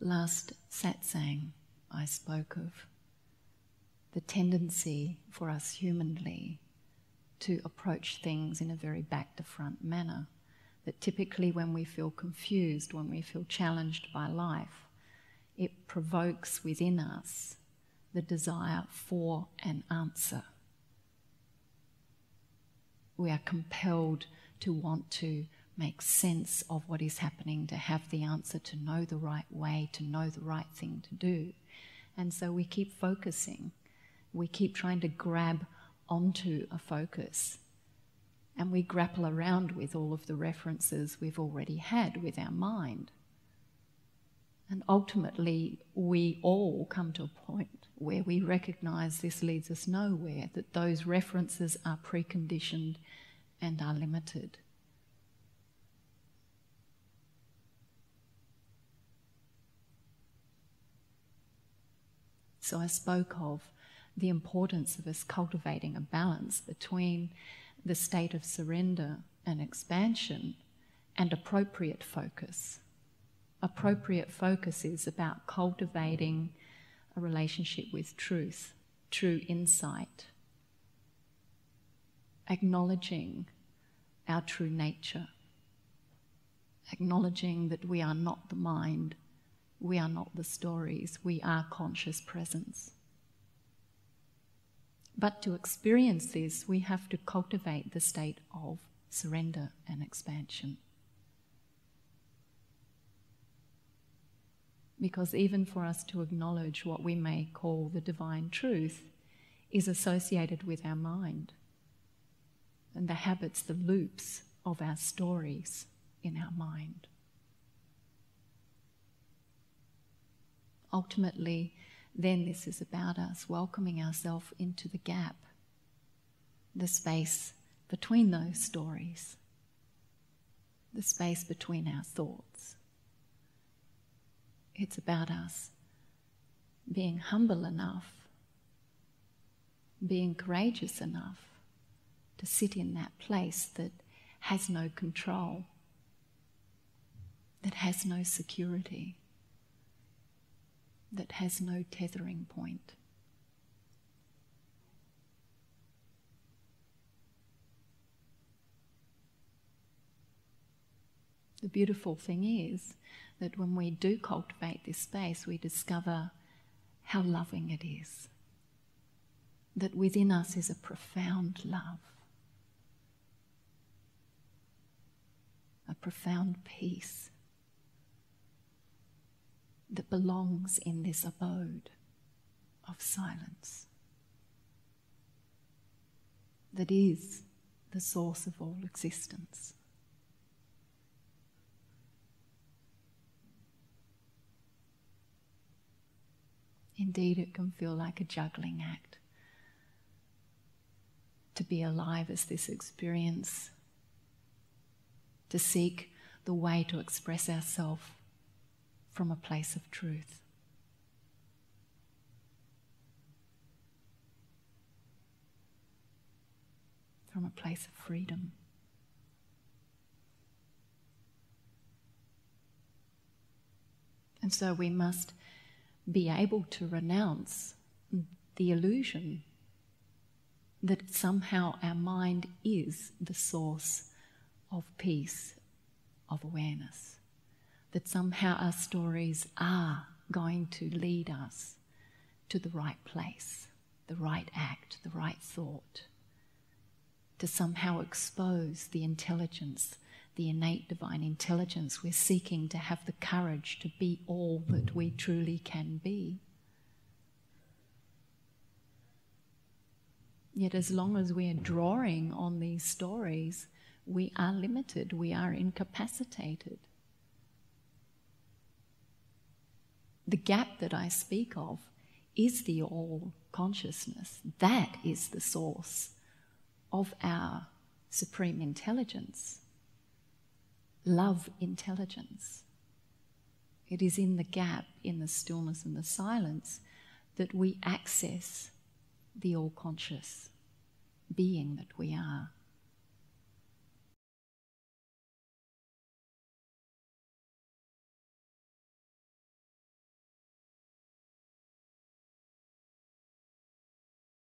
last satsang, I spoke of the tendency for us humanly to approach things in a very back-to-front manner. That typically when we feel confused, when we feel challenged by life, it provokes within us the desire for an answer. We are compelled to want to make sense of what is happening, to have the answer, to know the right way, to know the right thing to do. And so we keep focusing. We keep trying to grab onto a focus. And we grapple around with all of the references we've already had with our mind. And ultimately, we all come to a point where we recognize this leads us nowhere, that those references are preconditioned and are limited. So I spoke of the importance of us cultivating a balance between the state of surrender and expansion and appropriate focus. Appropriate focus is about cultivating a relationship with truth, true insight, acknowledging our true nature, acknowledging that we are not the mind, we are not the stories, we are conscious presence. But to experience this, we have to cultivate the state of surrender and expansion. Because even for us to acknowledge what we may call the divine truth is associated with our mind and the habits, the loops of our stories in our mind. Ultimately, then this is about us welcoming ourselves into the gap, the space between those stories, the space between our thoughts. It's about us being humble enough, being courageous enough to sit in that place that has no control, that has no security, that has no tethering point. The beautiful thing is that when we do cultivate this space, we discover how loving it is. That within us is a profound love, a profound peace that belongs in this abode of silence, that is the source of all existence. Indeed, it can feel like a juggling act to be alive as this experience, to seek the way to express ourselves from a place of truth. From a place of freedom. And so we must be able to renounce the illusion that somehow our mind is the source of peace, of awareness, that somehow our stories are going to lead us to the right place, the right act, the right thought, to somehow expose the intelligence, the innate divine intelligence we're seeking to have the courage to be all that we truly can be. Yet as long as we are drawing on these stories, we are limited, we are incapacitated. The gap that I speak of is the all consciousness. That is the source of our supreme intelligence. Love intelligence. It is in the gap, in the stillness and the silence, that we access the all-conscious being that we are.